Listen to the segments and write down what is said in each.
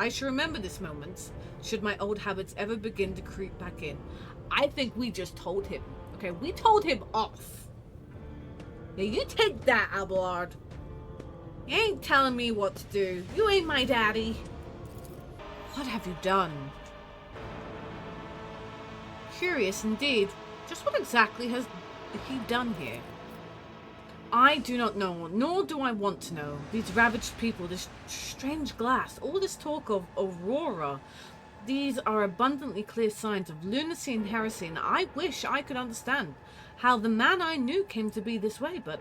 I shall remember this moment, should my old habits ever begin to creep back in. I think we just told him. Okay, we told him off. Now you take that, Abelard. You ain't telling me what to do. You ain't my daddy. What have you done? Curious indeed. Just what exactly has he done here? I do not know, nor do I want to know. These ravaged people, this strange glass, all this talk of aurora, these are abundantly clear signs of lunacy and heresy, and I wish I could understand how the man I knew came to be this way, but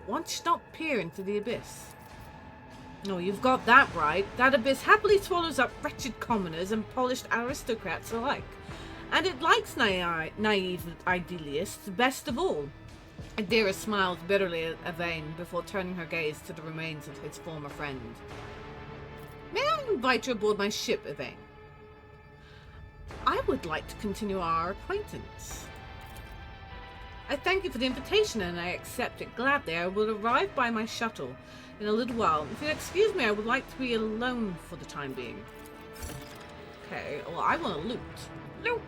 one should not peer into the abyss. No, you've got that right. That abyss happily swallows up wretched commoners and polished aristocrats alike. And it likes naive idealists best of all. Adira smiled bitterly at Yvain before turning her gaze to the remains of his former friend. May I invite you aboard my ship, Yvain? I would like to continue our acquaintance. I thank you for the invitation and I accept it gladly. I will arrive by my shuttle in a little while. If you'll excuse me, I would like to be alone for the time being. Okay, well, I want to loot. Loot!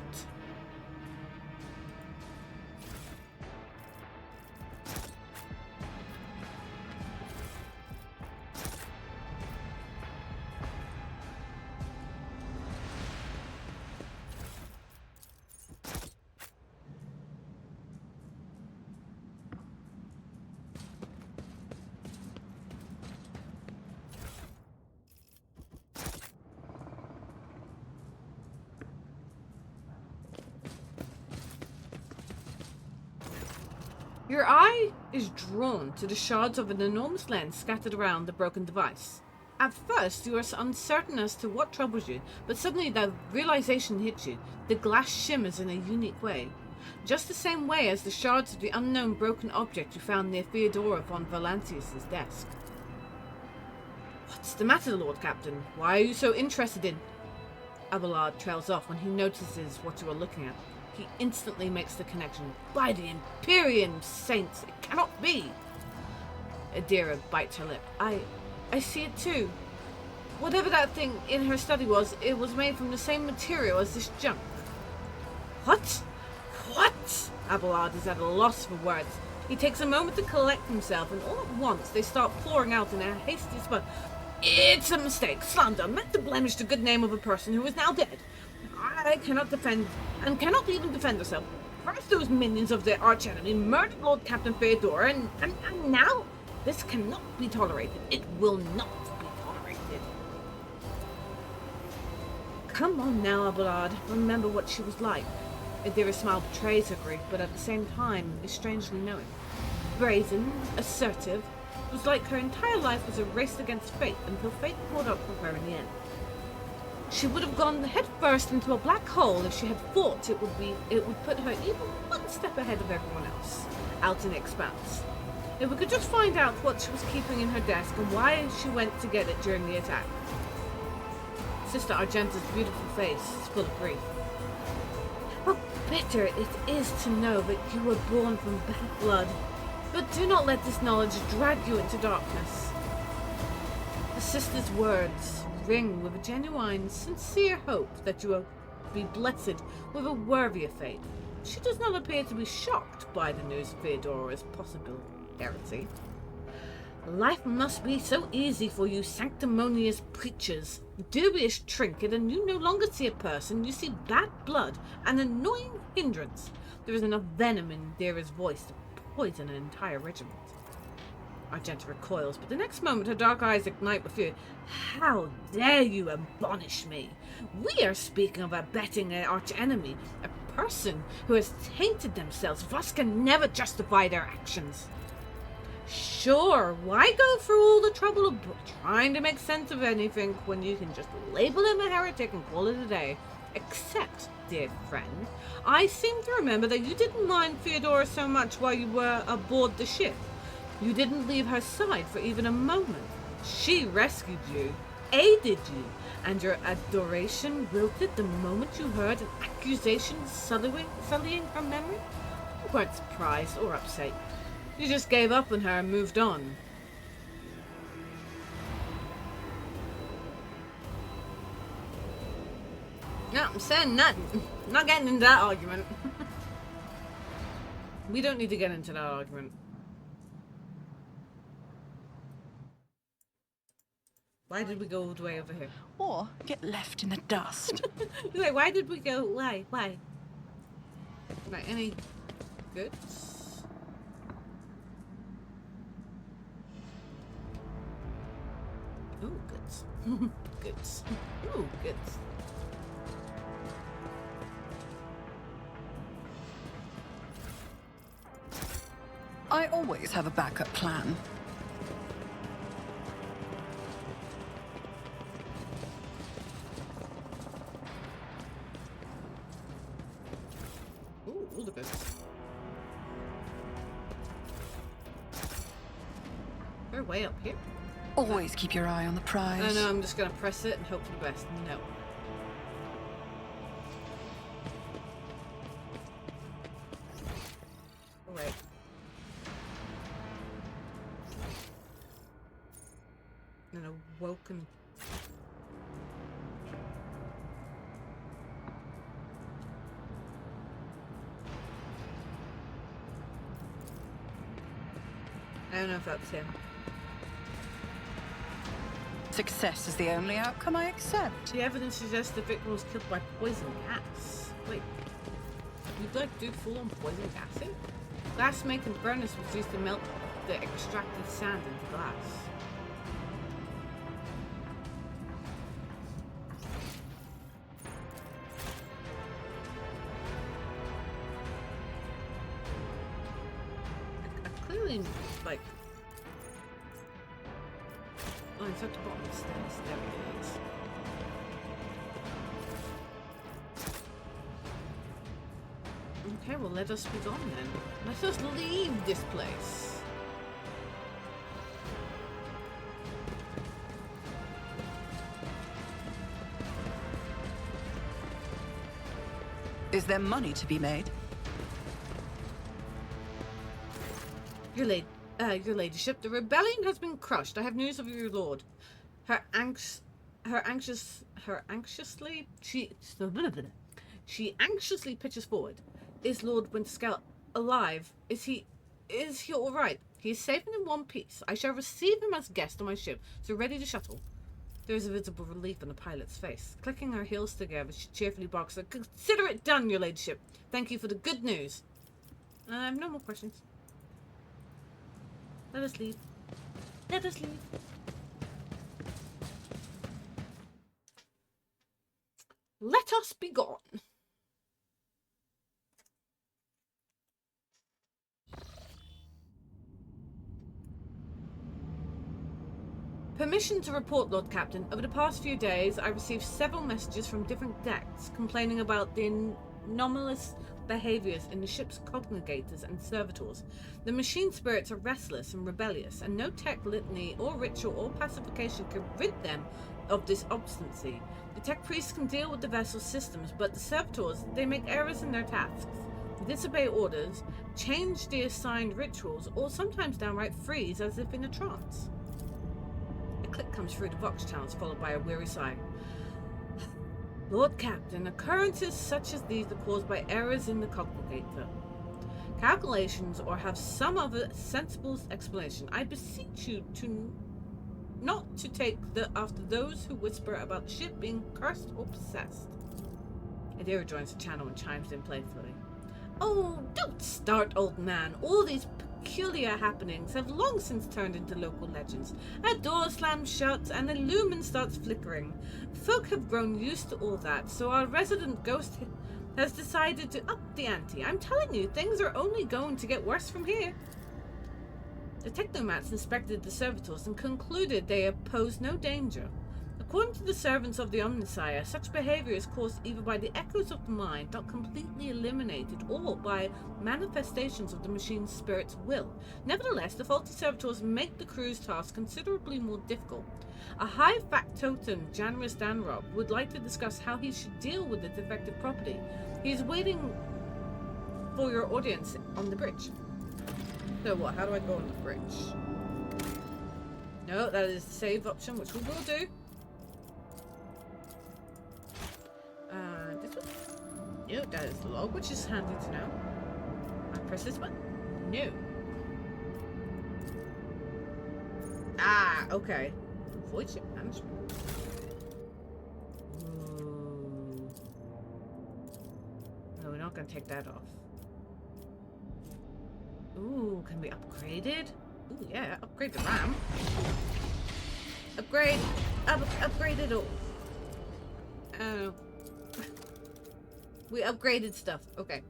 Your eye is drawn to the shards of an enormous lens scattered around the broken device. At first, you are uncertain as to what troubles you, but suddenly the realization hits you. The glass shimmers in a unique way. Just the same way as the shards of the unknown broken object you found near Theodora von Valantius' desk. What's the matter, Lord Captain? Why are you so interested in... Abelard trails off when he notices what you are looking at. He instantly makes the connection. By the Empyrean saints, it cannot be! Adira bites her lip. I see it too. Whatever that thing in her study was, it was made from the same material as this junk. What? What? Abelard is at a loss for words. He takes a moment to collect himself, and all at once they start pouring out in a hasty spurt. It's a mistake, slander, meant to blemish the good name of a person who is now dead. I cannot defend, and cannot even defend herself. First those minions of the archenemy murdered Lord Captain Theodore, and now this cannot be tolerated. It will not be tolerated. Come on now, Abelard. Remember what she was like. Adira's smile betrays her grief, but at the same time is strangely knowing. Brazen, assertive, it was like her entire life was a race against fate until fate caught up with her in the end. She would have gone headfirst into a black hole if she had thought it would put her even one step ahead of everyone else, out in the expanse. If we could just find out what she was keeping in her desk and why she went to get it during the attack. Sister Argenta's beautiful face is full of grief. How bitter it is to know that you were born from bad blood, but do not let this knowledge drag you into darkness. The sister's words ring with a genuine, sincere hope that you will be blessed with a worthier fate. She does not appear to be shocked by the news of Theodora's possible heresy. Life must be so easy for you sanctimonious preachers. Dubious trinket, and you no longer see a person, you see bad blood, an annoying hindrance. There is enough venom in Dira's voice to poison an entire regiment. Argenta recoils, but the next moment her dark eyes ignite with fear. How dare you admonish me? We are speaking of abetting an archenemy, a person who has tainted themselves, thus can never justify their actions. Sure, why go through all the trouble of trying to make sense of anything when you can just label him a heretic and call it a day? Except, dear friend, I seem to remember that you didn't mind Theodora so much while you were aboard the ship. You didn't leave her side for even a moment. She rescued you, aided you, and your adoration wilted the moment you heard an accusation sullying her memory? You weren't surprised or upset. You just gave up on her and moved on. No, I'm saying nothing. I'm not getting into that argument. We don't need to get into that argument. Why did we go all the way over here? Or get left in the dust. Wait, why did we go? Why? Right, any goods? Ooh, goods. Goods. Ooh, goods. I always have a backup plan. Ooh, all the goods. They're way up here. Always keep your eye on the prize. Oh no, I'm just gonna press it and hope for the best. No. Alright. An awoken. I don't know if that's him. Success is the only outcome I accept. The evidence suggests the victim was killed by poison gas. Wait, you'd like do full-on poison gassing? Glass making furnace was used to melt the extracted sand into glass. I clearly, like... Oh, it's at the bottom of the stairs. There it is. Okay, well, let us be gone then. Let us leave this place. Is there money to be made? Your ladyship, the rebellion has been crushed. I have news of your lord. She anxiously pitches forward. Is Lord Winterscale alive? Is he all right? He is safe and in one piece. I shall receive him as guest on my ship, so ready to shuttle. There is a visible relief on the pilot's face. Clicking her heels together, she cheerfully barks, "Consider it done, your ladyship. Thank you for the good news." I have no more questions. Let us leave. Let us leave. Let us be gone. Permission to report, Lord Captain. Over the past few days, I received several messages from different decks complaining about the anomalous behaviors in the ship's cognigators and servitors. The machine spirits are restless and rebellious, and no tech litany or ritual or pacification can rid them of this obstinacy. The tech priests can deal with the vessel's systems, but the servitors, they make errors in their tasks, disobey orders, change the assigned rituals, or sometimes downright freeze as if in a trance. A click comes through the Vox channels, followed by a weary sigh. Lord Captain, occurrences such as these are caused by errors in the cognigator. Calculations or have some other sensible explanation. I beseech you to not to take after those who whisper about the ship being cursed or possessed. Adira joins the channel and chimes in playfully. Oh, don't start, old man. All these peculiar happenings have long since turned into local legends. A door slams shut and a lumen starts flickering. Folk have grown used to all that, so our resident ghost has decided to up the ante. I'm telling you, things are only going to get worse from here. The technomats inspected the servitors and concluded they pose no danger. According to the servants of the Omnissiah, such behavior is caused either by the echoes of the mind, not completely eliminated, or by manifestations of the machine's spirit's will. Nevertheless, the faulty servitors make the crew's task considerably more difficult. A high factotum, Janous Danrok, would like to discuss how he should deal with the defective property. He is waiting for your audience on the bridge. So what, how do I go on the bridge? No, that is the save option, which we will do. No, that is the log, which is handy to know. I press this button? No. Ah, okay. Void ship management. Ooh. No, we're not gonna take that off. Ooh, can we upgrade it? Ooh, yeah, upgrade the RAM. Upgrade it all. Oh. We upgraded stuff. Okay.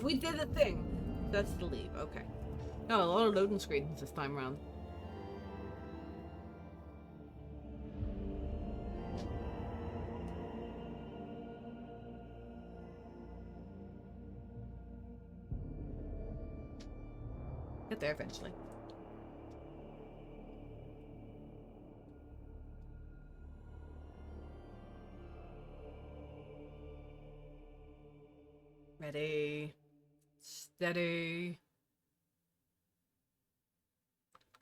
We did a thing. That's the leave. Okay. Oh, a lot of loading screens this time around. Get there eventually. Ready. Steady.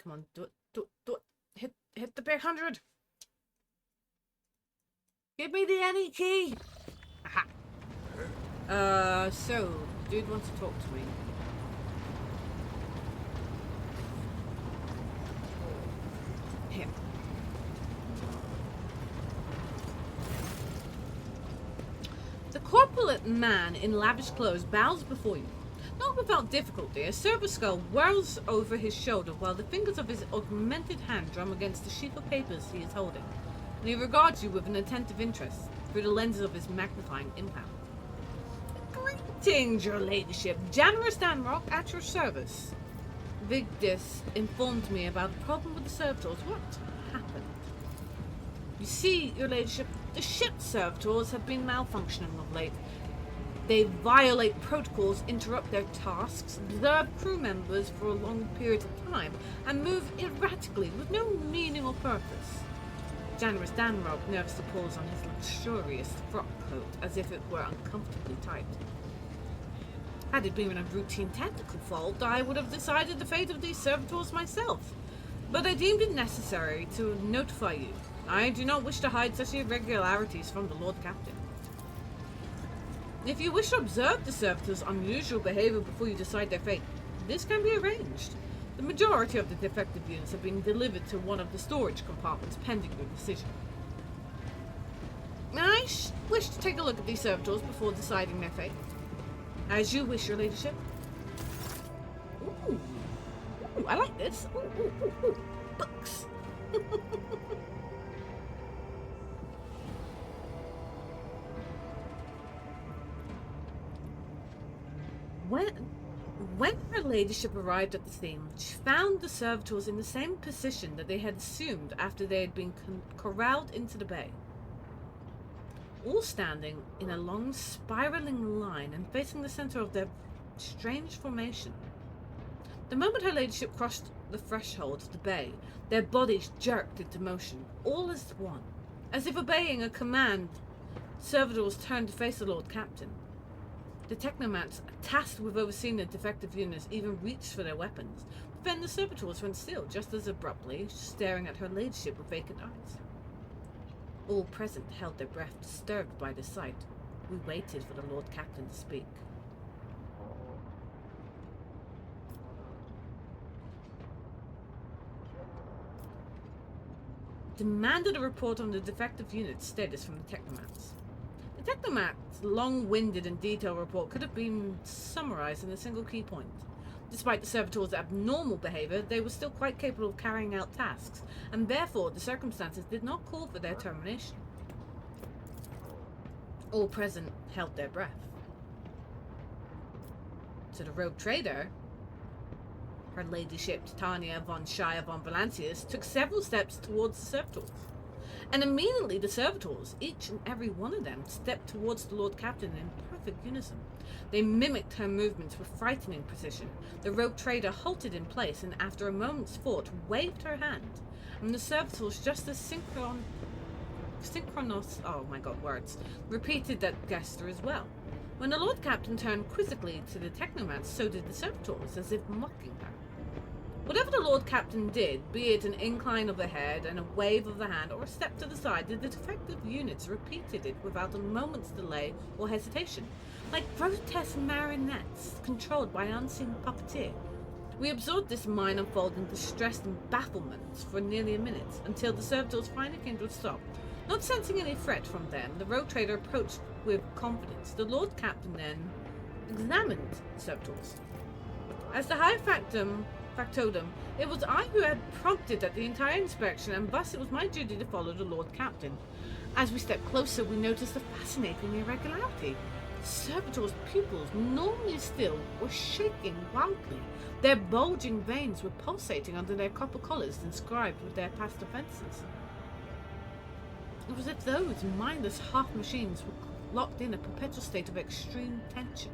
Come on, do it, do it, do it. Hit the big 100. Give me the any key. Aha. So, dude wants to talk to me. Him. The corpulent man in lavish clothes bows before you. Not without difficulty, a silver skull whirls over his shoulder while the fingers of his augmented hand drum against the sheaf of papers he is holding, and he regards you with an attentive interest through the lenses of his magnifying impound. Greetings, your ladyship. Janous Danrok at your service. Vigdis informed me about the problem with the servitors. What happened? You see, your ladyship, the ship servitors have been malfunctioning of late. They violate protocols, interrupt their tasks, observe crew members for long periods of time, and move erratically with no meaning or purpose. Janous Danrok nervously pulls on his luxurious frock coat as if it were uncomfortably tight. Had it been a routine technical fault, I would have decided the fate of these servitors myself. But I deemed it necessary to notify you. I do not wish to hide such irregularities from the Lord Captain. If you wish to observe the servitors' unusual behavior before you decide their fate, this can be arranged. The majority of the defective units have been delivered to one of the storage compartments pending your decision. I wish to take a look at these servitors before deciding their fate. As you wish, your ladyship. Ooh. Ooh, I like this. Ooh. Books. When her ladyship arrived at the scene, she found the servitors in the same position that they had assumed after they had been corralled into the bay. All standing in a long spiraling line and facing the center of their strange formation. The moment her ladyship crossed the threshold of the bay, their bodies jerked into motion, all as one. As if obeying a command, servitors turned to face the Lord Captain. The technomats, tasked with overseeing the defective units, even reached for their weapons, but then the servitors went still, just as abruptly, staring at her ladyship with vacant eyes. All present held their breath, disturbed by the sight. We waited for the Lord Captain to speak. Demanded a report on the defective unit's status from the technomats. The technomat's long-winded and detailed report could have been summarized in a single key point. Despite the servitors' abnormal behavior, they were still quite capable of carrying out tasks, and therefore the circumstances did not call for their termination. All present held their breath. So the rogue trader, her ladyship Titania von Shire von Valancius, took several steps towards the servitors. And immediately the servitors, each and every one of them, stepped towards the Lord Captain in perfect unison. They mimicked her movements with frightening precision. The rogue trader halted in place and after a moment's thought waved her hand. And the servitors, just as synchronous, oh my god, words, repeated that gesture as well. When the Lord Captain turned quizzically to the technomats, so did the servitors, as if mocking her. Whatever the Lord Captain did, be it an incline of the head and a wave of the hand or a step to the side, the defective units repeated it without a moment's delay or hesitation, like grotesque marionettes controlled by an unseen puppeteer. We absorbed this mine unfold in distress and bafflement for nearly a minute, until the servitors finally came to a stop. Not sensing any threat from them, the rogue trader approached with confidence. The Lord Captain then examined the servitors. As the High Factotum, it was I who had prompted at the entire inspection, and thus it was my duty to follow the Lord Captain. As we stepped closer, we noticed a fascinating irregularity. The servitors' pupils, normally still, were shaking wildly. Their bulging veins were pulsating under their copper collars inscribed with their past offences. It was as if those mindless half-machines were locked in a perpetual state of extreme tension.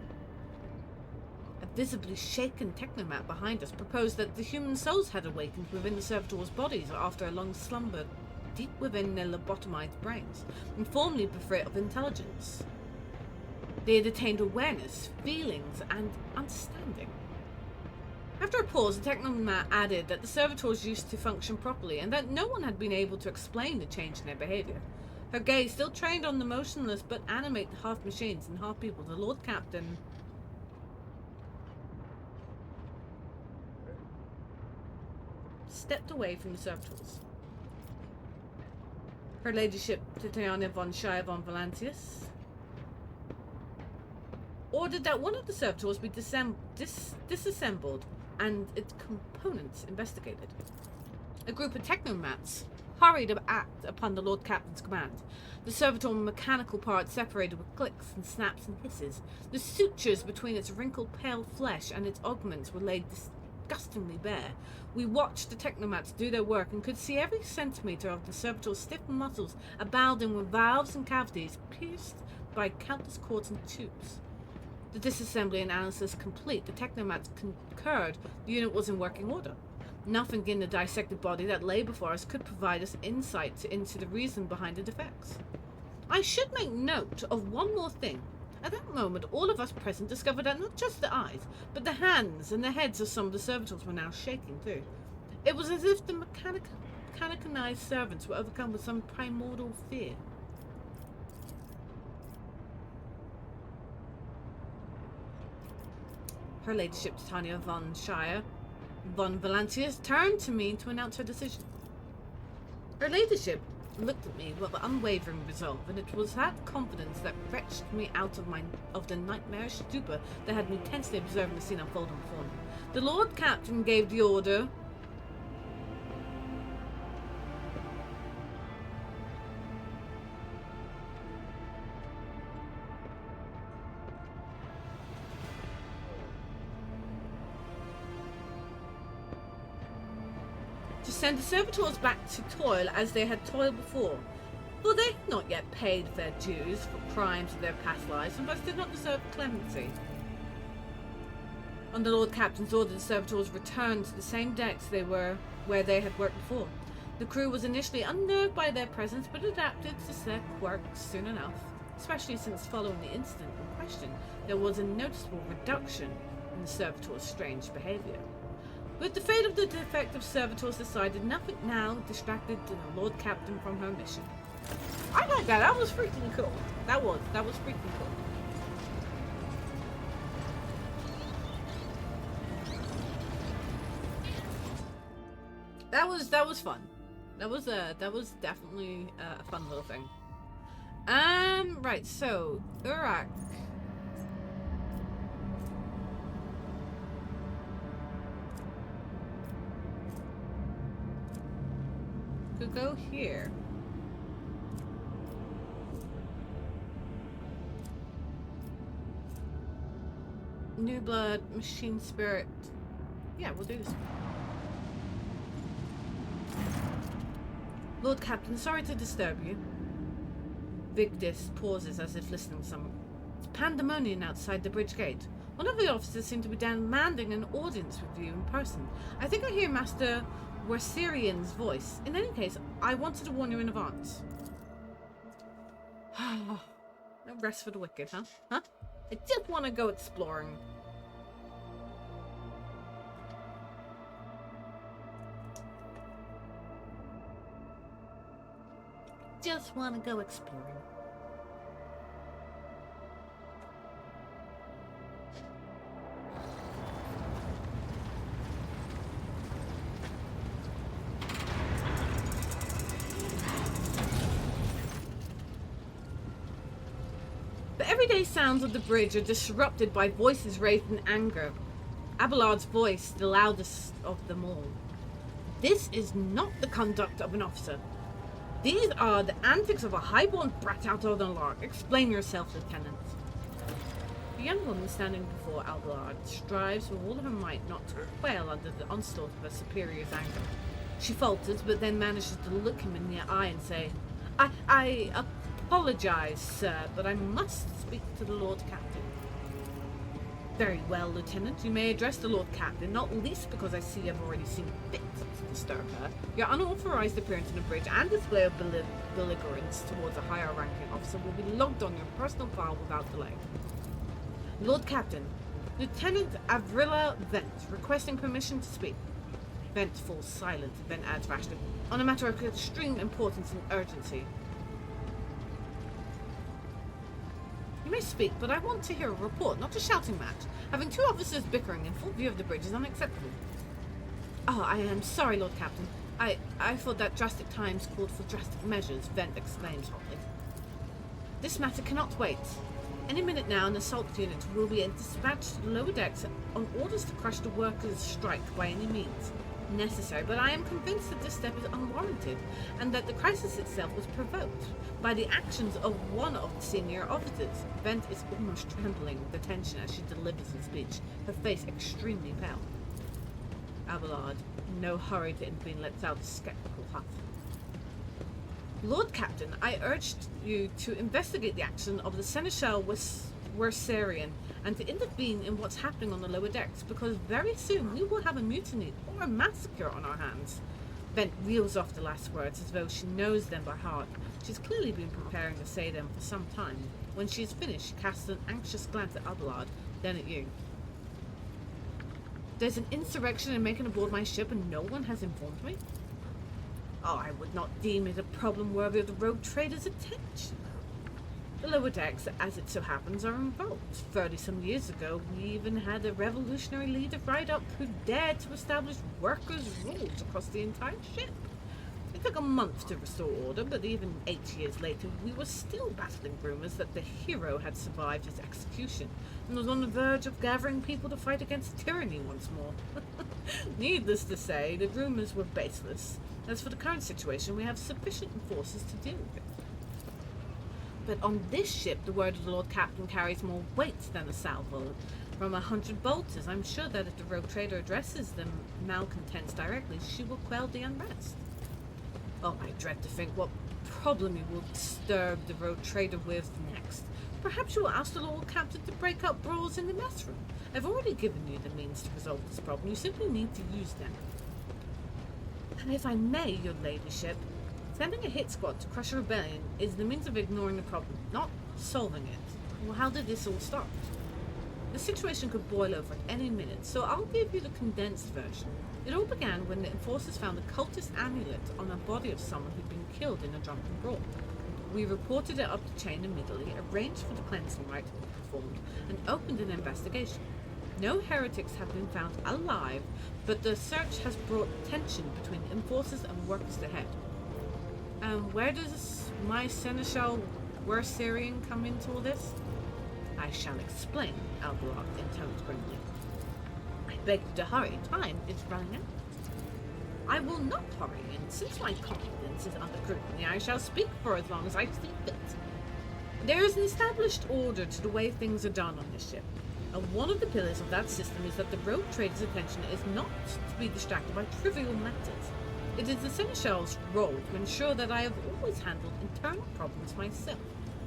A visibly shaken technomat behind us proposed that the human souls had awakened within the servitors' bodies after a long slumber deep within their lobotomized brains, and formerly bereft of intelligence. They had attained awareness, feelings, and understanding. After a pause, the technomat added that the servitors used to function properly, and that no one had been able to explain the change in their behavior. Her gaze still trained on the motionless but animate half-machines and half-people. The Lord Captain stepped away from the servitors. Her Ladyship Titania von Shire von Valantius ordered that one of the servitors be disassembled and its components investigated. A group of technomats hurried to act upon the Lord Captain's command. The servitor mechanical parts separated with clicks and snaps and hisses. The sutures between its wrinkled pale flesh and its augments were laid disgustingly bare. We watched the technomats do their work and could see every centimetre of the servitor's stiff muscles abounding with valves and cavities pierced by countless cords and tubes. The disassembly and analysis complete, the technomats concurred the unit was in working order. Nothing in the dissected body that lay before us could provide us insight into the reason behind the defects. I should make note of one more thing. At that moment, all of us present discovered that not just the eyes, but the hands and the heads of some of the servitors were now shaking too. It was as if the mechanicized servants were overcome with some primordial fear. Her Ladyship Titania von Shire von Valantius turned to me to announce her decision. Her Ladyship looked at me with unwavering resolve, and it was that confidence that wrenched me out of the nightmarish stupor that had me tensely observing the scene unfolding before me. The Lord Captain gave the order to send the servitors back to toil as they had toiled before, for they had not yet paid their dues for crimes of their past lives, and thus did not deserve clemency. On the Lord Captain's order, the servitors returned to the same decks they were where they had worked before. The crew was initially unnerved by their presence, but adapted to their work soon enough, especially since following the incident in question, there was a noticeable reduction in the servitors' strange behavior. With the fate of the defective servitors decided, nothing now distracted the Lord Captain from her mission. I like that. That was freaking cool. That was freaking cool. That was fun. That was definitely a fun little thing. Right. So Urak. Could go here. New blood, machine spirit. Yeah, we'll do this. Lord Captain, sorry to disturb you. Vigdis pauses as if listening to someone. It's pandemonium outside the bridge gate. One of the officers seemed to be demanding an audience with you in person. I think I hear Master Werserian's voice. In any case, I wanted to warn you in advance. No rest for the wicked, huh? Huh? I just want to go exploring. just want to go exploring. The everyday sounds of the bridge are disrupted by voices raised in anger. Abelard's voice, the loudest of them all. This is not the conduct of an officer. These are the antics of a highborn brat out of the lark. Explain yourself, Lieutenant. The young woman standing before Abelard strives with all of her might not to quail under the onslaught of her superior's anger. She falters, but then manages to look him in the eye and say, I apologize, sir, but I must speak to the Lord Captain. Very well, Lieutenant. You may address the Lord Captain, not least because I see I've already seen fit to disturb her. Your unauthorized appearance on the bridge and display of belligerence towards a higher-ranking officer will be logged on your personal file without delay. Lord Captain, Lieutenant Avrilla Vent, requesting permission to speak. Vent falls silent. Vent adds rashly, on a matter of extreme importance and urgency. You may speak, but I want to hear a report, not a shouting match. Having two officers bickering in full view of the bridge is unacceptable. Oh, I am sorry, Lord Captain. I thought that drastic times called for drastic measures, Vent exclaims hotly. This matter cannot wait. Any minute now, an assault unit will be dispatched to the lower decks on orders to crush the workers' strike by any means necessary, but I am convinced that this step is unwarranted and that the crisis itself was provoked by the actions of one of the senior officers. Vent is almost trembling with the tension as she delivers the speech, her face extremely pale. Abelard, in no hurry to intervene, lets out a skeptical huff. Lord Captain, I urged you to investigate the action of the Seneschal Wersarian and to intervene in what's happening on the lower decks, because very soon we will have a mutiny or a massacre on our hands. Vent reels off the last words as though she knows them by heart. She's clearly been preparing to say them for some time. When she is finished, she casts an anxious glance at Abelard, then at you. There's an insurrection and making aboard my ship and no one has informed me? Oh, I would not deem it a problem worthy of the rogue trader's attention. The lower decks, as it so happens, are involved. 30-some years ago, we even had a revolutionary leader ride up who dared to establish workers' rules across the entire ship. It took a month to restore order, but even 8 years later, we were still battling rumors that the hero had survived his execution and was on the verge of gathering people to fight against tyranny once more. Needless to say, the rumors were baseless. As for the current situation, we have sufficient forces to deal with it. But on this ship, the word of the Lord Captain carries more weight than a salvo from 100 bolters. I'm sure that if the rogue trader addresses the malcontents directly, she will quell the unrest. Oh, I dread to think what problem you will disturb the rogue trader with next. Perhaps you will ask the Lord Captain to break up brawls in the mess room. I've already given you the means to resolve this problem. You simply need to use them. And if I may, your ladyship, sending a hit squad to crush a rebellion is the means of ignoring the problem, not solving it. Well, how did this all start? The situation could boil over at any minute, so I'll give you the condensed version. It all began when the enforcers found a cultist amulet on a body of someone who'd been killed in a drunken brawl. We reported it up the chain immediately, arranged for the cleansing rite to be performed, and opened an investigation. No heretics have been found alive, but the search has brought tension between enforcers and workers ahead. Where does my Seneschal Wersarian come into all this? I shall explain, Abelard intoned grimly. I beg you to hurry. Time is running out. I will not hurry, and since my confidence is under scrutiny, I shall speak for as long as I see fit. There is an established order to the way things are done on this ship. And one of the pillars of that system is that the rogue trader's attention is not to be distracted by trivial matters. It is the Seneschal's role to ensure that I have always handled internal problems myself.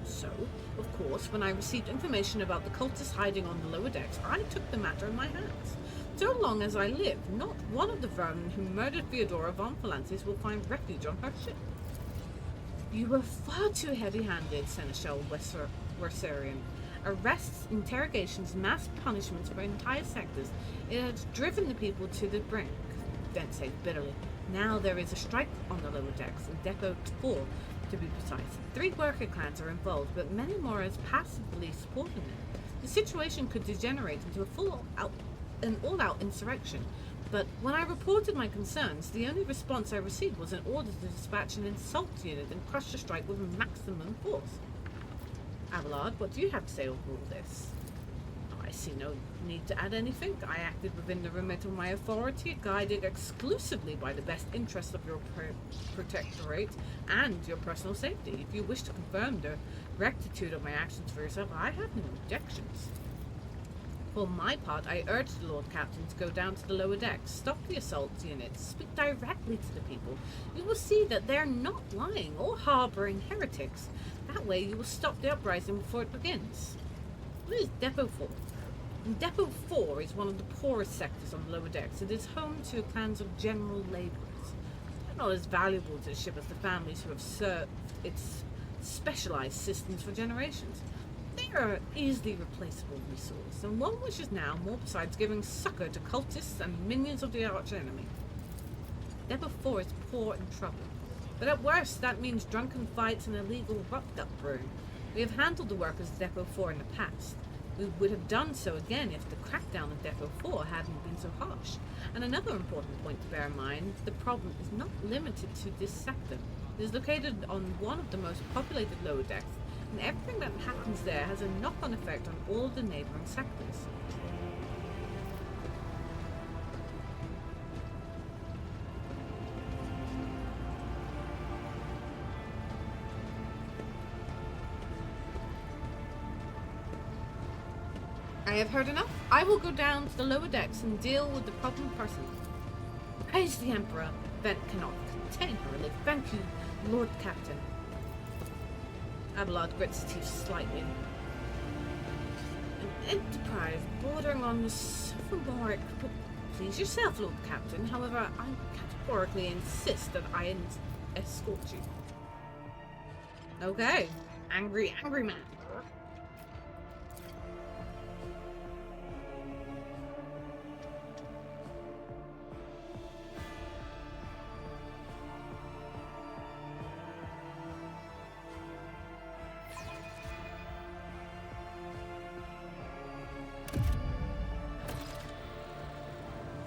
So, of course, when I received information about the cultists hiding on the lower decks, I took the matter in my hands. So long as I live, not one of the vermin who murdered Theodora von Phalantes will find refuge on her ship. You were far too heavy-handed, Seneschal Wersarian. Arrests, interrogations, mass punishments for entire sectors. It has driven the people to the brink, Dent said bitterly. Now there is a strike on the lower decks in Depot 4, to be precise. 3 worker clans are involved, but many more as passively supporting them. The situation could degenerate into an all-out insurrection. But when I reported my concerns, the only response I received was an order to dispatch an assault unit and crush the strike with maximum force. Abelard, what do you have to say over all this? I see no need to add anything. I acted within the remit of my authority, guided exclusively by the best interests of your protectorate and your personal safety. If you wish to confirm the rectitude of my actions for yourself, I have no objections. For my part, I urged the Lord Captain to go down to the lower decks, stop the assault units, speak directly to the people. You will see that they're not lying or harbouring heretics. That way you will stop the uprising before it begins. What is Depot 4? Depot 4 is one of the poorest sectors on the lower decks. It is home to clans of general labourers. They're not as valuable to the ship as the families who have served its specialised systems for generations. They are an easily replaceable resource, and one which is now more besides giving succour to cultists and minions of the arch-enemy. Depot 4 is poor and troubled, but at worst that means drunken fights and illegal rucked-up brewing. We have handled the workers of Depot 4 in the past. We would have done so again if the crackdown on Depot 4 hadn't been so harsh. And another important point to bear in mind, the problem is not limited to this sector. It is located on one of the most populated lower decks, and everything that happens there has a knock-on effect on all the neighbouring sectors. I have heard enough. I will go down to the lower decks and deal with the problem personally. Praise the Emperor. Vent cannot contain her relief. Thank you, Lord Captain. Abelard grits his teeth slightly. An enterprise bordering on the sophomoric, but please yourself, Lord Captain. However, I categorically insist that I escort you. Okay. Angry man.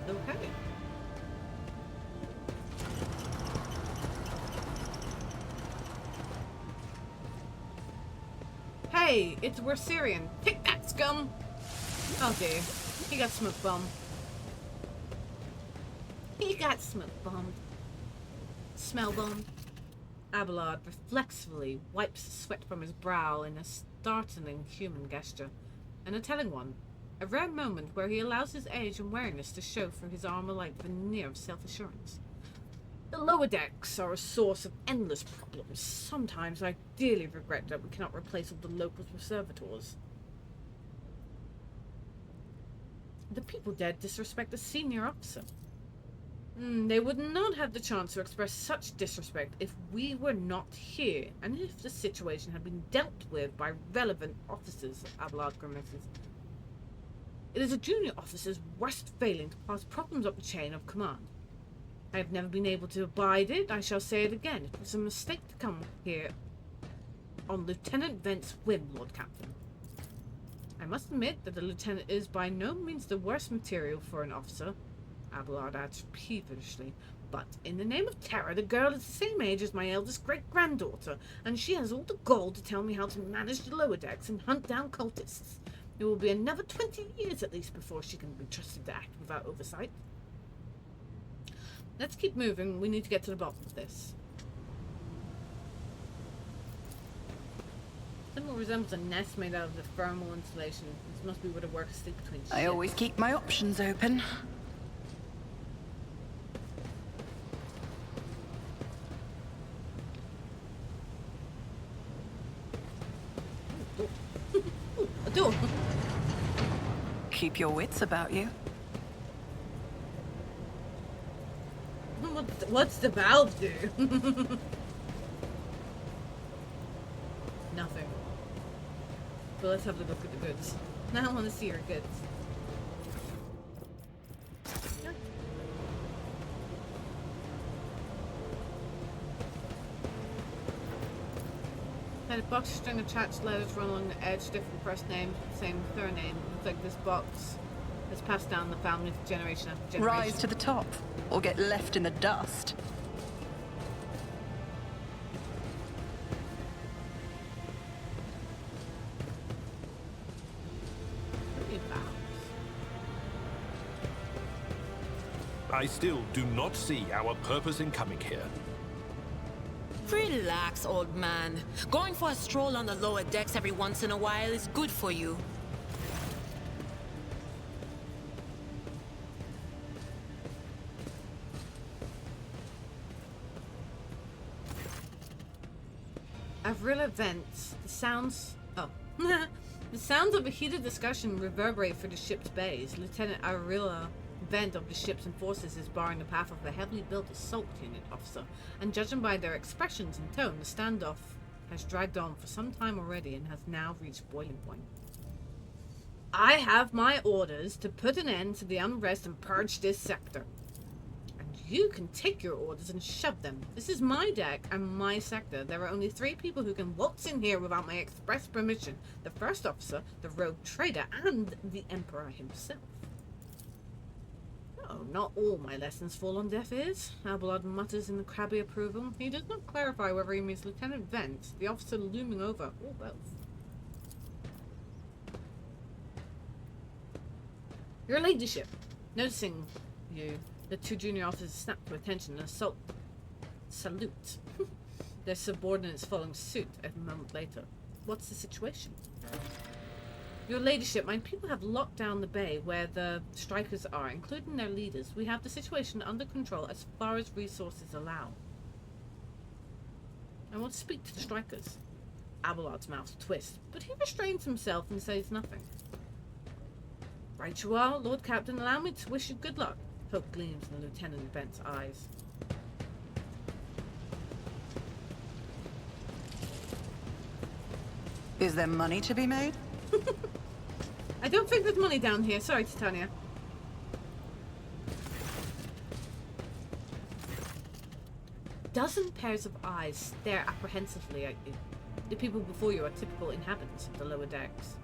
Okay. Hey, it's Werserian. Take that, scum! Oh dear. He got smoke bombed. He got smoke bombed. Smell bombed. Abelard reflexively wipes the sweat from his brow in a startling human gesture. And a telling one. A rare moment where he allows his age and wariness to show through his armor-like veneer of self-assurance. The lower decks are a source of endless problems. Sometimes I dearly regret that we cannot replace all the locals with servitors. The people dead disrespect a senior officer. They would not have the chance to express such disrespect if we were not here, and if the situation had been dealt with by relevant officers, Abelard grimaces. It is a junior officer's worst failing to pass problems up the chain of command. I have never been able to abide it. I shall say it again. It was a mistake to come here on Lieutenant Vent's whim, Lord Captain. I must admit that the lieutenant is by no means the worst material for an officer, Abelard adds peevishly. But in the name of terror, the girl is the same age as my eldest great-granddaughter, and she has all the gall to tell me how to manage the lower decks and hunt down cultists. It will be another 20 years at least before she can be trusted to act without oversight. Let's keep moving. We need to get to the bottom of this. Something resembles a nest made out of the thermal insulation. This must be where the workers sleep between shifts. I always keep my options open. A door. Keep your wits about you. What's the valve do? Nothing. But let's have a look at the goods. Now I want to see your goods. inside a box string attached letters run along the edge, different first name, same surname. Looks like this box has passed down the family generation after generation. Rise to the top, or get left in the dust. I still do not see our purpose in coming here. Relax, old man. Going for a stroll on the lower decks every once in a while is good for you. Of real events, the sounds... Oh. The sounds of a heated discussion reverberate through the ship's bays. Lieutenant Arilla vent of the ship's enforcers is barring the path of the heavily built assault unit officer, and judging by their expressions and tone, the standoff has dragged on for some time already and has now reached boiling point. I have my orders to put an end to the unrest and purge this sector. And you can take your orders and shove them. This is my deck and my sector. There are only 3 people who can waltz in here without my express permission. The first officer, the rogue trader, and the Emperor himself. Oh, not all my lessons fall on deaf ears. Abelard mutters in crabby approval. He does not clarify whether he means Lieutenant Vent, the officer looming over, or both. Your ladyship. Noticing you, the 2 junior officers snap to attention and salute. Their subordinates following suit a moment later. What's the situation? Your ladyship, my people have locked down the bay where the strikers are, including their leaders. We have the situation under control as far as resources allow. I want to speak to the strikers. Abelard's mouth twists, but he restrains himself and says nothing. Right you are, Lord Captain. Allow me to wish you good luck. Hope gleams in the Lieutenant Bent's eyes. Is there money to be made? I don't think there's money down here. Sorry, Titania. Dozen pairs of eyes stare apprehensively at you. The people before you are typical inhabitants of the lower decks.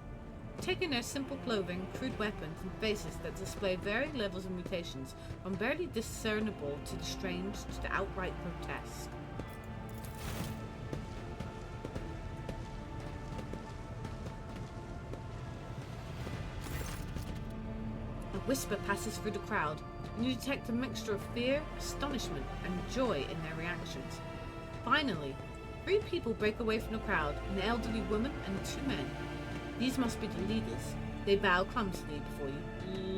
Taking their simple clothing, crude weapons, and faces that display varying levels of mutations, from barely discernible to the strange to the outright grotesque. A whisper passes through the crowd, and you detect a mixture of fear, astonishment, and joy in their reactions. Finally, 3 people break away from the crowd, an elderly woman and 2 men. These must be the leaders. They bow clumsily before you.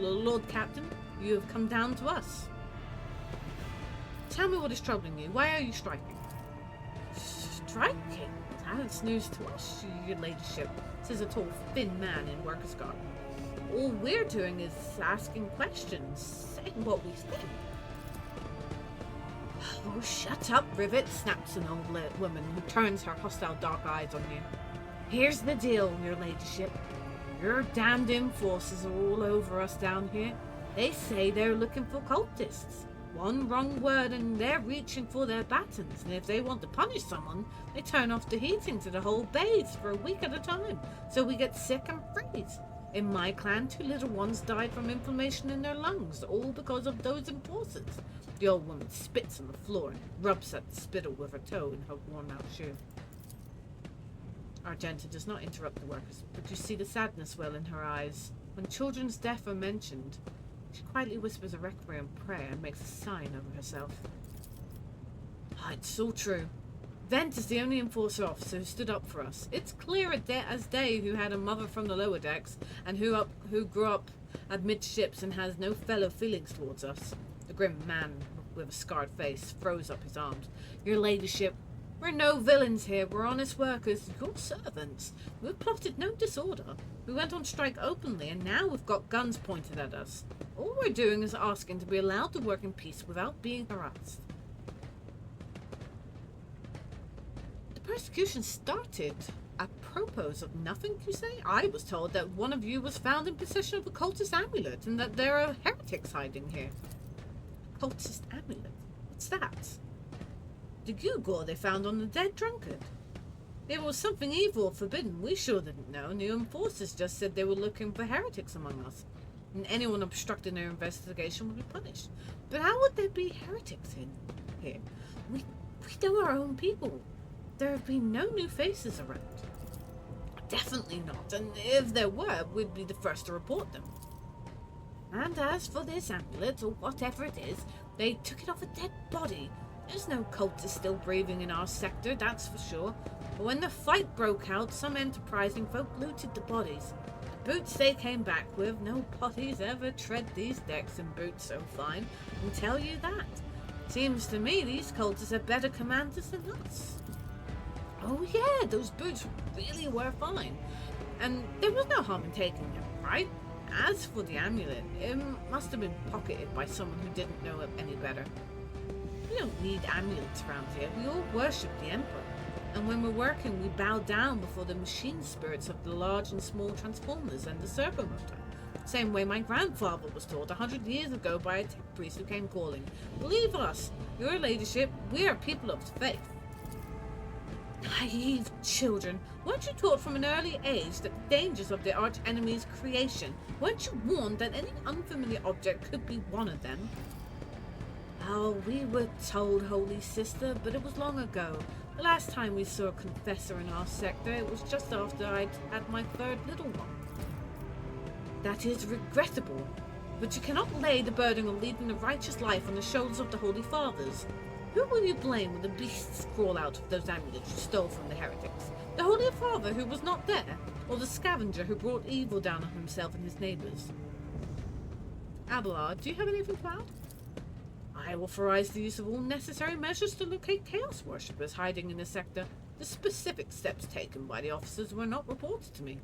Lord Captain, you have come down to us. Tell me what is troubling you. Why are you striking? Striking? That's news to us, your ladyship, says a tall, thin man in worker's garb. All we're doing is asking questions, saying what we think. Oh, shut up, Rivet, snaps an old woman who turns her hostile dark eyes on you. Here's the deal, your ladyship. Your damned enforcers are all over us down here. They say they're looking for cultists. One wrong word and they're reaching for their batons, and if they want to punish someone, they turn off the heating to the whole base for a week at a time, so we get sick and freeze. In my clan, 2 little ones died from inflammation in their lungs, all because of those enforcers. The old woman spits on the floor and rubs at the spittle with her toe in her worn-out shoe. Argenta does not interrupt the workers, but you see the sadness well in her eyes. When children's death are mentioned, she quietly whispers a requiem prayer and makes a sign over herself. Ah, it's so true. Vent is the only enforcer officer who stood up for us. It's clear as day who had a mother from the lower decks and who grew up amidships and has no fellow feelings towards us. The grim man with a scarred face throws up his arms. Your ladyship, we're no villains here. We're honest workers, your servants. We've plotted no disorder. We went on strike openly, and now we've got guns pointed at us. All we're doing is asking to be allowed to work in peace without being harassed. The persecution started apropos of nothing, you say? I was told that one of you was found in possession of a cultist amulet, and that there are heretics hiding here. A cultist amulet? What's that? The gewgaw they found on the dead drunkard. There was something evil or forbidden we sure didn't know, and the enforcers just said they were looking for heretics among us. And anyone obstructing their investigation would be punished. But how would there be heretics in here? We know our own people. There have been no new faces around. Definitely not, and if there were, we'd be the first to report them. And as for this amulet, or whatever it is, they took it off a dead body. There's no cultists still breathing in our sector, that's for sure. But when the fight broke out, some enterprising folk looted the bodies. The boots they came back with, no bodies ever tread these decks in boots so fine, I can tell you that. Seems to me these cultists are better commanders than us. Oh yeah, those boots really were fine. And there was no harm in taking them, right? As for the amulet, it must have been pocketed by someone who didn't know it any better. We don't need amulets around here. We all worship the Emperor. And when we're working, we bow down before the machine spirits of the large and small transformers and the servo motor. Same way my grandfather was taught 100 years ago by a tech priest who came calling, "Believe us, your ladyship, we are people of faith." Naive children, weren't you taught from an early age that the dangers of the arch enemy's creation? Weren't you warned that any unfamiliar object could be one of them? Oh, we were told, Holy Sister, but it was long ago. The last time we saw a confessor in our sector, it was just after I'd had my third little one. That is regrettable, but you cannot lay the burden of leading a righteous life on the shoulders of the Holy Fathers. Who will you blame when the beasts crawl out of those amulets you stole from the heretics? The Holy Father who was not there, or the scavenger who brought evil down on himself and his neighbours? Abelard, do you have anything to add? I authorize the use of all necessary measures to locate chaos worshippers hiding in the sector. The specific steps taken by the officers were not reported to me.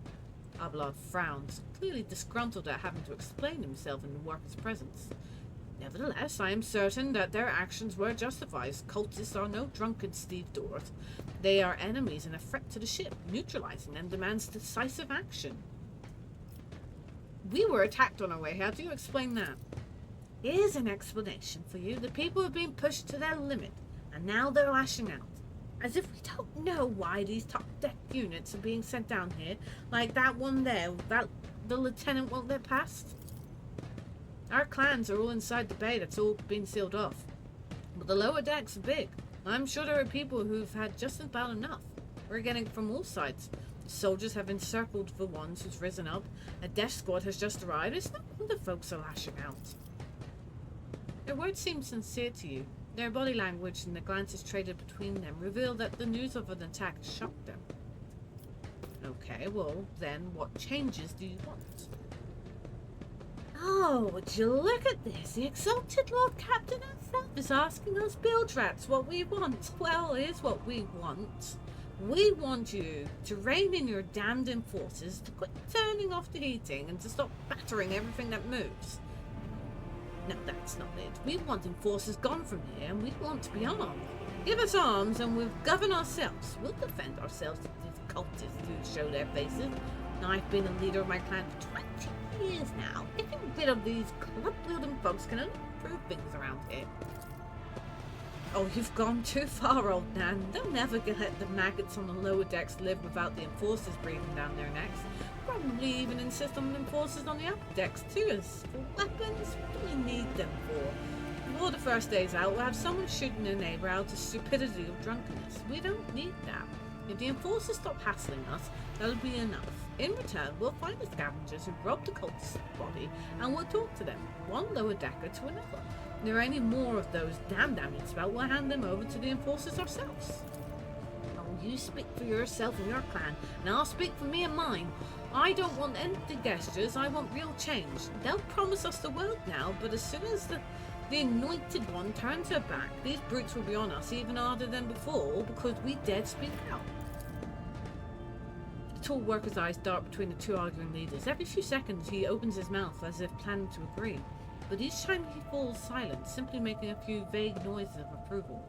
Abelard frowns, clearly disgruntled at having to explain himself in the worker's presence. Nevertheless, I am certain that their actions were justified. Cultists are no drunken stevedores. They are enemies and a threat to the ship. Neutralizing them demands decisive action. We were attacked on our way. How do you explain that? Here's an explanation for you. The people have been pushed to their limit, and now they're lashing out. As if we don't know why these top deck units are being sent down here, like that one there, that the lieutenant won't let past. Our clans are all inside the bay that's all been sealed off. But the lower decks are big. I'm sure there are people who've had just about enough. We're getting from all sides. The soldiers have encircled the ones who's risen up. A death squad has just arrived. It's no wonder folks are lashing out. Their words seem sincere to you. Their body language and the glances traded between them reveal that the news of an attack shocked them. Okay, well, then what changes do you want? Oh, would you look at this? The exalted Lord Captain himself is asking us bilge rats what we want. Well, here's what we want. We want you to rein in your damned enforcers, to quit turning off the heating, and to stop battering everything that moves. No, that's not it. We want enforcers gone from here, and we want to be armed. Give us arms, and we'll govern ourselves. We'll defend ourselves to these cultists who show their faces. I've been a leader of my clan for 20 years now. Getting rid of these club-wielding folks can only improve things around here. Oh, you've gone too far, old Nan. They'll never let the maggots on the lower decks live without the enforcers breathing down their necks. Probably even insist on the enforcers on the upper decks too. As for weapons, what do we need them for? Before the first day's out, we'll have someone shooting their neighbour out of stupidity or drunkenness. We don't need that. If the enforcers stop hassling us, that'll be enough. In return, we'll find the scavengers who robbed the cultist's body, and we'll talk to them, one lower decker to another. If there are any more of those damned amulets about, we'll hand them over to the enforcers ourselves. Oh, you speak for yourself and your clan, and I'll speak for me and mine. I don't want empty gestures, I want real change. They'll promise us the world now, but as soon as the anointed one turns her back, these brutes will be on us even harder than before, because we dared speak out. The tall worker's eyes dart between the two arguing leaders. Every few seconds he opens his mouth as if planning to agree, but each time he falls silent, simply making a few vague noises of approval.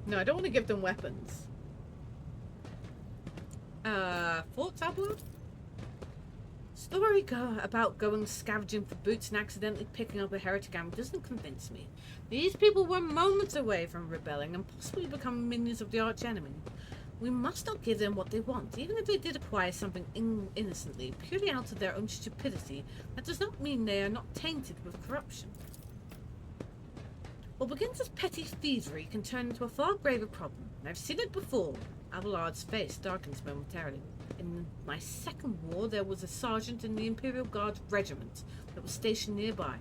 No, I don't want to give them weapons. Thoughts, Abelard? story about going scavenging for boots and accidentally picking up a heretic army doesn't convince me. These people were moments away from rebelling and possibly becoming minions of the arch-enemy. We must not give them what they want, even if they did acquire something innocently, purely out of their own stupidity. That does not mean they are not tainted with corruption. What begins as petty thievery can turn into a far graver problem. I've seen it before. Abelard's face darkens momentarily. In my second war, there was a sergeant in the Imperial Guard regiment that was stationed nearby.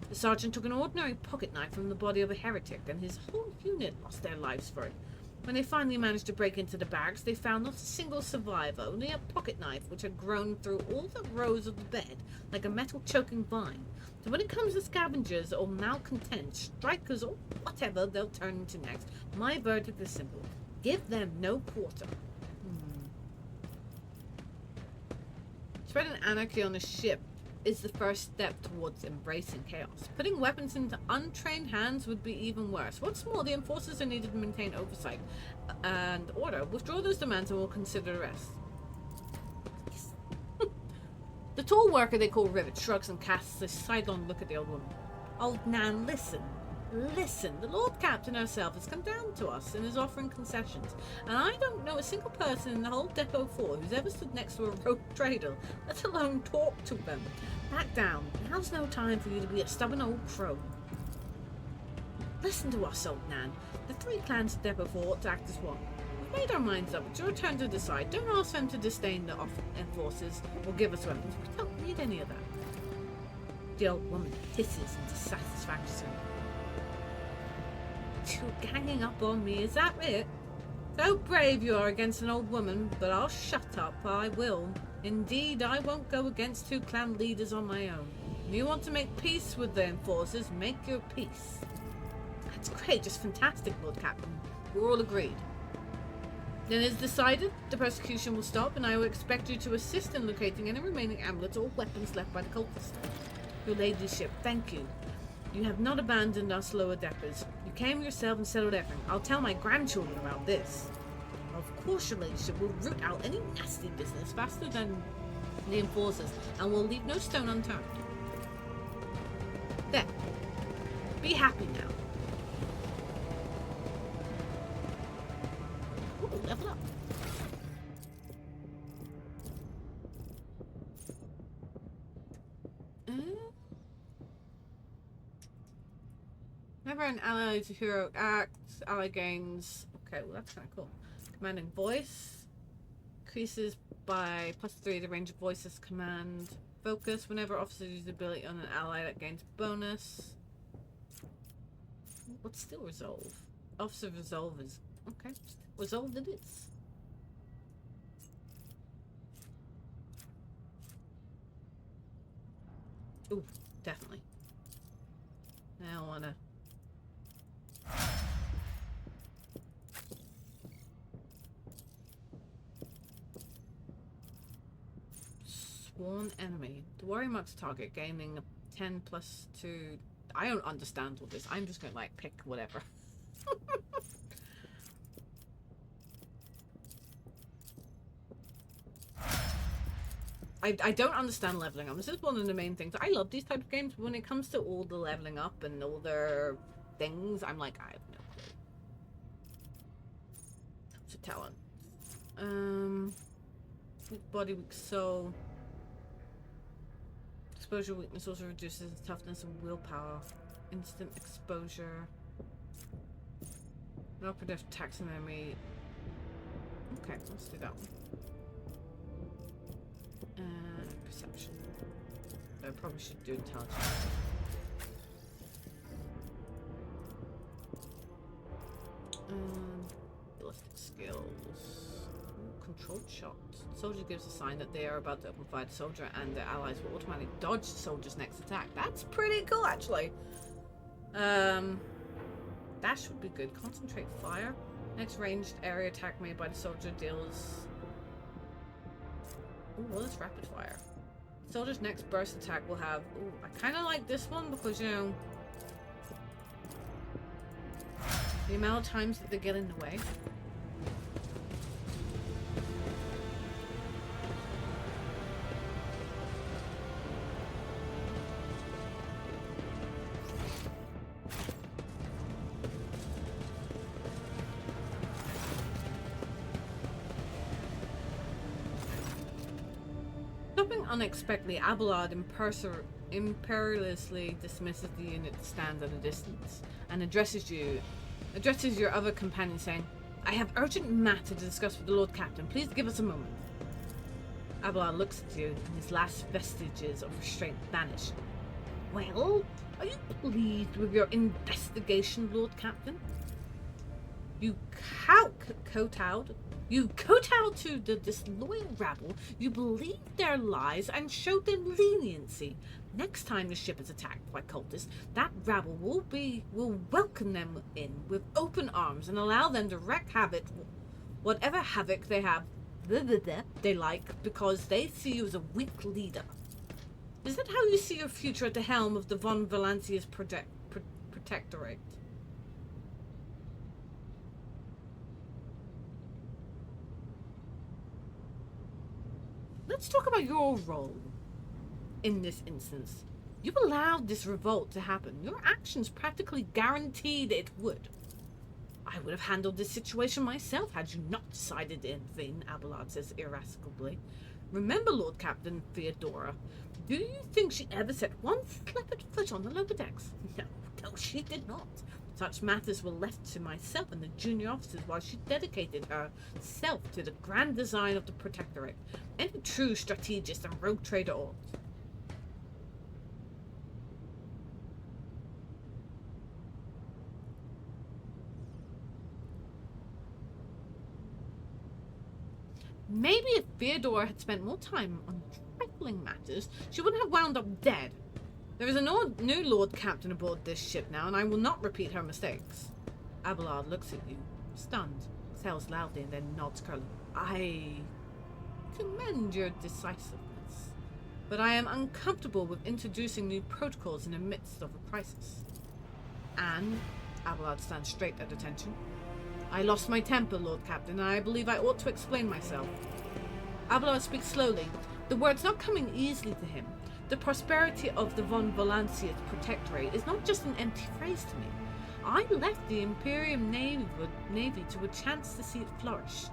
The sergeant took an ordinary pocket knife from the body of a heretic, and his whole unit lost their lives for it. When they finally managed to break into the barracks, they found not a single survivor, only a pocket knife which had grown through all the rows of the bed like a metal choking vine. So when it comes to scavengers or malcontents, strikers, or whatever they'll turn into next, my verdict is simple. Give them no quarter. Spreading anarchy on a ship is the first step towards embracing chaos. Putting weapons into untrained hands would be even worse. What's more, the enforcers are needed to maintain oversight and order. Withdraw those demands and we'll consider the rest. The tall worker they call Rivet shrugs and casts a sidelong look at the old woman. Old Nan, listen. Listen, the Lord Captain herself has come down to us and is offering concessions, and I don't know a single person in the whole Depot 4 who's ever stood next to a rogue trader, let alone talk to them. Back down. Now's no time for you to be a stubborn old crow. Listen to us, old Nan. The three clans of Depot 4 ought to act as one. We've made our minds up. It's your turn to decide. Don't ask them to disdain the enforcers or give us weapons. We don't need any of that. The old woman hisses in dissatisfaction. You're ganging up on me, is that it? So brave you are against an old woman, but I'll shut up, I will. Indeed, I won't go against two clan leaders on my own. If you want to make peace with the enforcers, make your peace. That's great, just fantastic, Lord Captain. We're all agreed. Then it's decided, the persecution will stop, and I will expect you to assist in locating any remaining amulets or weapons left by the cultists. Your ladyship, thank you. You have not abandoned us lower deckers. You came yourself and settled everything. I'll tell my grandchildren about this. Of course, your ladyship will root out any nasty business faster than the enforcers, and will leave no stone unturned. There. Be happy now. Ooh, level up. Whenever an ally to hero acts, ally gains. Okay, well that's kind of cool. Commanding voice increases by +3 the range of voices command. Focus whenever officers use the ability on an ally that gains bonus. What's still resolve? Officer resolve is okay. Resolved it is. Ooh, definitely. Now I wanna. Sworn enemy. The warrior marks target, gaining a 10 +2. I don't understand all this. I'm just gonna like pick whatever. I don't understand leveling up. This is one of the main things. I love these type of games, but when it comes to all the leveling up and all their things, I'm like, I have no clue. What's a talent? Weak body, weak soul. Exposure weakness also reduces the toughness and willpower. Instant exposure. No predict attacks an enemy. Okay, let's do that one. Perception. I probably should do intelligence. Ballistic skills. Controlled shot. The soldier gives a sign that they are about to open fire. The soldier and their allies will automatically dodge the soldier's next attack. That's pretty cool, actually. Dash would be good. Concentrate fire. Next ranged area attack made by the soldier deals. Ooh, well, it's rapid fire. Soldier's next burst attack will have. Ooh, I kind of like this one because, you know, the amount of times that they get in the way. Arriving unexpectedly, Abelard imperiously dismisses the unit that stands at a distance and addresses your other companion, saying, "I have urgent matter to discuss with the Lord Captain. Please give us a moment." Abelard looks at you, and his last vestiges of restraint vanish. "Well, are you pleased with your investigation, Lord Captain? You kowtowed to the disloyal rabble, you believed their lies, and showed them leniency. Next time the ship is attacked by cultists, that rabble will welcome them in with open arms and allow them to wreak havoc, whatever havoc they like, because they see you as a weak leader. Is that how you see your future at the helm of the von Valancia's protectorate?" Let's talk about your role in this instance. You allowed this revolt to happen. Your actions practically guaranteed it would. "I would have handled this situation myself had you not decided to intervene," Abelard says irascibly. "Remember, Lord Captain Theodora, do you think she ever set one slippered foot on the lower decks? No, she did not. Such matters were left to myself and the junior officers while she dedicated herself to the grand design of the Protectorate. Any true strategist and rogue trader ought." Maybe if Theodora had spent more time on trifling matters, she wouldn't have wound up dead. There is a new Lord Captain aboard this ship now, and I will not repeat her mistakes. Abelard looks at you, stunned, exhales loudly, and then nods curly. "I commend your decisiveness, but I am uncomfortable with introducing new protocols in the midst of a crisis." And Abelard stands straight at attention. "I lost my temper, Lord Captain, and I believe I ought to explain myself." Abelard speaks slowly, the words not coming easily to him. The prosperity of the von Valancia's protectorate is not just an empty phrase to me. I left the Imperium Navy to a chance to see it flourish.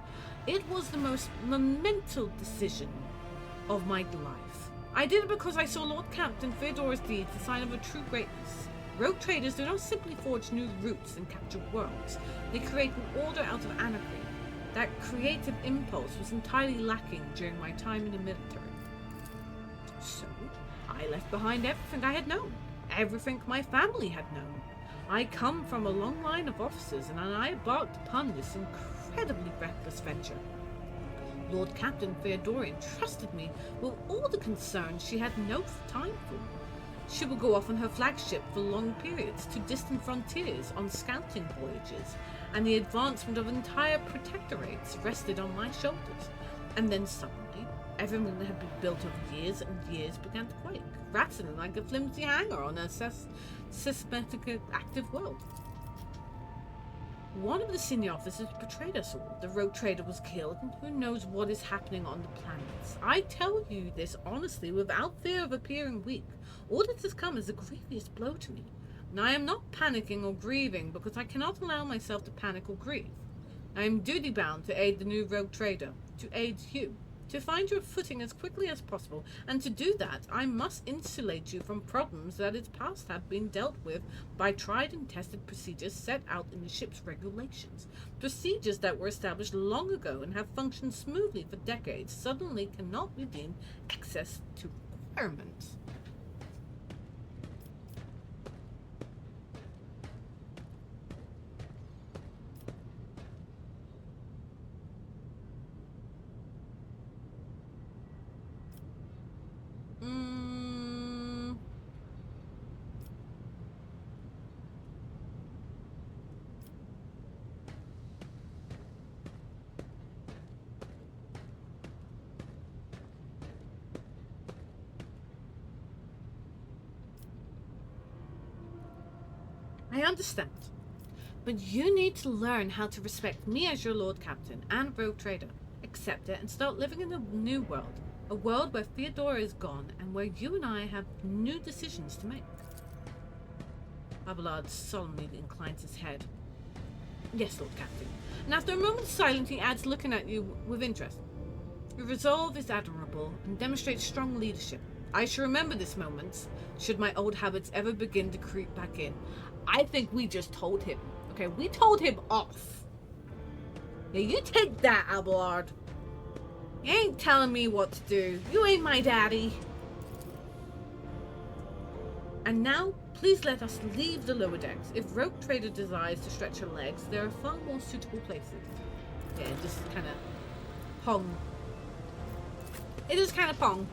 It was the most monumental decision of my life. I did it because I saw Lord Captain Theodora's deeds a sign of a true greatness. Rogue traders do not simply forge new routes and capture worlds. They create an order out of anarchy. That creative impulse was entirely lacking during my time in the military. So, I left behind everything I had known, everything my family had known. I come from a long line of officers, and I embarked upon this incredibly reckless venture. Lord Captain Theodora entrusted me with all the concerns she had no time for. She would go off on her flagship for long periods to distant frontiers on scouting voyages, and the advancement of entire protectorates rested on my shoulders. And then suddenly, everything that had been built over years and years began to quake, rattling like a flimsy hanger on a systematic active world. One of the senior officers betrayed us all. The rogue trader was killed, and who knows what is happening on the planets. I tell you this honestly, without fear of appearing weak. All that has come as a grievous blow to me, and I am not panicking or grieving because I cannot allow myself to panic or grieve. I am duty-bound to aid the new rogue trader, to aid you, to find your footing as quickly as possible, and to do that, I must insulate you from problems that its past have been dealt with by tried and tested procedures set out in the ship's regulations. Procedures that were established long ago and have functioned smoothly for decades suddenly cannot be deemed excess to requirements. I understand, but you need to learn how to respect me as your Lord Captain and rogue trader. Accept it and start living in a new world, a world where Theodora is gone and where you and I have new decisions to make. Abelard solemnly inclines his head. "Yes, Lord Captain." And after a moment's silence, he adds, looking at you with interest, Your resolve is admirable and demonstrates strong leadership. I shall remember this moment, should my old habits ever begin to creep back in. I think we just told him. Okay, we told him off. Yeah, you take that, Abelard. You ain't telling me what to do. You ain't my daddy. And now, please let us leave the lower decks. If Rogue Trader desires to stretch her legs, there are far more suitable places. Yeah, just kind of pong. It is kind of pong.